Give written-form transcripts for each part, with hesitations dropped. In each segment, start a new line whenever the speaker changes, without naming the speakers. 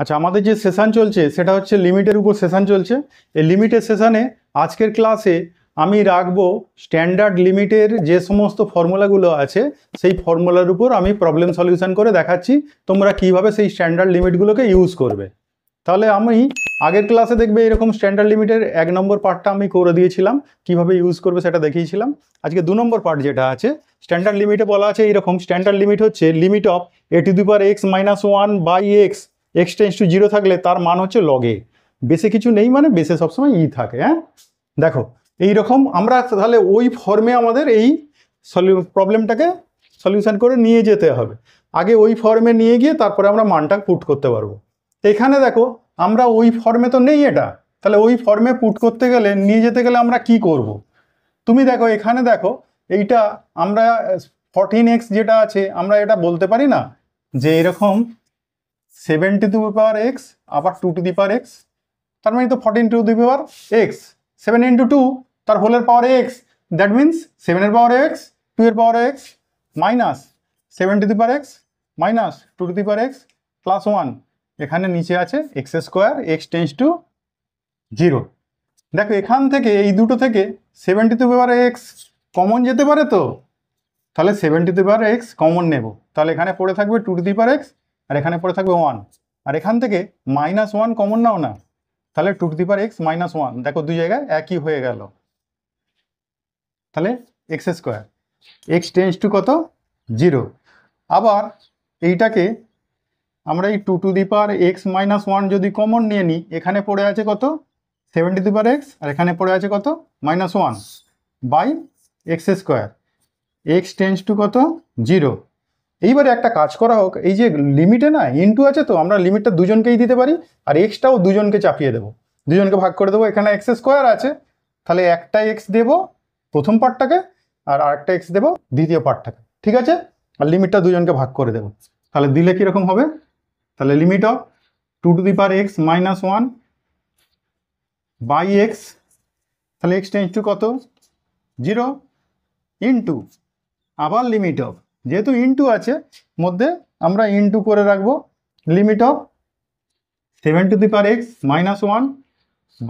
আচ্ছা, আমাদের যে সেশন চলছে সেটা হচ্ছে লিমিটের উপর সেশন চলছে। এই লিমিটের সেশনে আজকের ক্লাসে আমি রাখবো স্ট্যান্ডার্ড লিমিটের যে সমস্ত ফর্মুলাগুলো আছে সেই ফর্মুলার উপর আমি প্রবলেম সলিউশন করে দেখাচ্ছি তোমরা কিভাবে সেই স্ট্যান্ডার্ড লিমিটগুলোকে ইউজ করবে। তাহলে আমি আগের ক্লাসে দেখবে এরকম স্ট্যান্ডার্ড লিমিটের 1 নম্বর পার্টটা আমি করে দিয়েছিলাম, কিভাবে ইউজ করবে সেটা দেখিয়েছিলাম। আজকে 2 নম্বর পার্ট যেটা আছে স্ট্যান্ডার্ড লিমিটে বলা আছে এইরকম, স্ট্যান্ডার্ড লিমিট হচ্ছে limit of a⁻x-1/x x tends to 0 থাকলে তার মান হচ্ছে লগ এ। বেসে কিছু নেই, মানে বেসে সবসময় ই থাকে। হ্যাঁ, দেখো এইরকম আমরা তাহলে ওই ফর্মে আমাদের এই প্রবলেমটাকে সলিউশন করে নিয়ে যেতে হবে। আগে ওই ফর্মে নিয়ে গিয়ে তারপরে আমরা মানটা পুট করতে পারবো। এখানে দেখো আমরা ওই ফর্মে তো নেই এটা, তাহলে ওই ফর্মে পুট করতে গেলে নিয়ে যেতে গেলে আমরা কি করব? তুমি দেখো এখানে দেখো এইটা আমরা 14x যেটা আছে আমরা এটা বলতে পারি না যে এরকম 7 আবার 2 তার মানে তো 14 7 ইন্টু 2 তার হোলের পাওয়ার x, দ্যাট মিনস 7 এর পাওয়ার x 2 এর পাওয়ার x মাইনাস 7 মাইনাস 2 প্লাস 1, এখানে নিচে আছে x² x টেন্স টু 0। দেখো এখান থেকে এই দুটো থেকে 7 কমন যেতে পারে, তো তাহলে 7 কমন নেব, তাহলে এখানে পড়ে থাকবে 2 আর এখানে পড়ে থাকবে 1, আর এখান থেকে -1 কমন নাও না, তাহলে 2 - 1 দেখো দুই জায়গায় একই হয়ে গেল, তাহলে x² x টেন্স টু কত 0। আবার এইটাকে আমরা এই 2 যদি কমন নিয়ে নিই, এখানে পড়ে আছে কত 7 আর এখানে পড়ে আছে কত -1/x², x টেন্স টু কত 0। এইবারে একটা কাজ করা হোক, এই যে লিমিটে না ইনটু আছে, তো আমরা লিমিটটা দুজনকেই দিতে পারি আর এক্সটাও দুজনকে চাপিয়ে দেবো, দুজনকে ভাগ করে দেবো। এখানে x² আছে, তাহলে একটা x দেবো প্রথম পার্টটাকে আর আরেকটা x দেবো দ্বিতীয় পার্টটাকে, ঠিক আছে? আর লিমিটটা দুজনকে ভাগ করে দেবো, তাহলে দিলে কীরকম হবে? তাহলে লিমিট অফ 2 - 1 - 1/x, তাহলে x টেন্স টু কত 0 ইন্টু আবার লিমিট অফ, যেহেতু ইনটু আছে মধ্যে আমরা ইনটু করে রাখবো, লিমিট অফ 7 -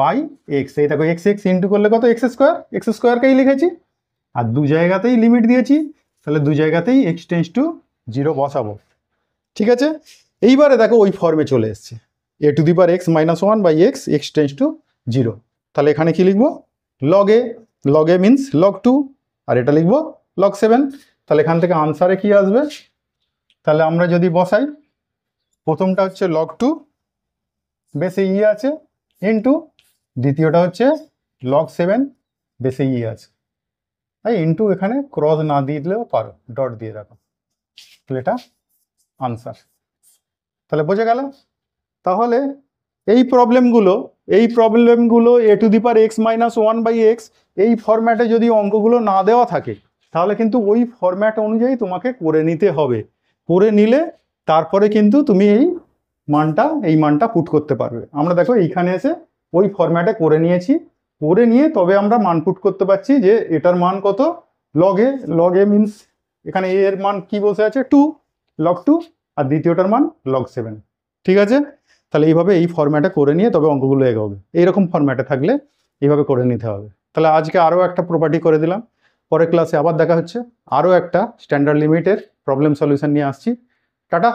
(1/x), এই দেখো x ইনটু করলে কত x²কেই লিখেছি আর দু জায়গাতেই লিমিট দিয়েছি, তাহলে দু জায়গাতেই x টেন্স টু 0 বসাবো, ঠিক আছে? এইবারে দেখো ওই ফর্মে চলে এসছে a⁻x - 1/x x tends to 0, তাহলে এখানে কি লিখবো? লগ এ মিনস log 2 আর এটা লিখবো log 7। তাহলে এখান থেকে আনসারে কি আসবে? তাহলে আমরা যদি বসাই, প্রথমটা হচ্ছে log 2 বেসে ই আছে ইনটু, দ্বিতীয়টা হচ্ছে log 7 বেসে ই আছে, তাই ইনটু এখানে ক্রস না দিলেও পারো, ডট দিয়ে রাখো, তাহলে এটা আনসার। তাহলে বোঝা গেল? তাহলে এই প্রবলেমগুলো a⁻x - 1/x এই ফরম্যাটে যদি অঙ্কগুলো না দেওয়া থাকে তাহলে কিন্তু ওই ফরম্যাট অনুযায়ী তোমাকে করে নিতে হবে, করে নিলে তারপরে কিন্তু তুমি এই মানটা পুট করতে পারবে। আমরা দেখো এইখানে এসে ওই ফরম্যাটে করে নিয়েছি, করে নিয়ে তবে আমরা মান পুট করতে পারছি যে এটার মান কত লগ এ মিনস এখানে a এর মান কি বসে আছে 2 log 2 আর দ্বিতীয়টার মান log 7, ঠিক আছে? তাহলে এইভাবে এই ফরম্যাটে করে নিয়ে তবে অঙ্কগুলো এগোবে, এইরকম ফরম্যাটে থাকলে এইভাবে করে নিতে হবে। তাহলে আজকে আরও একটা প্রপার্টি করে দিলাম, পরের ক্লাসে আবার দেখা হচ্ছে, আরও একটা স্ট্যান্ডার্ড লিমিটের প্রবলেম সলিউশন নিয়ে আসছি। টাটা।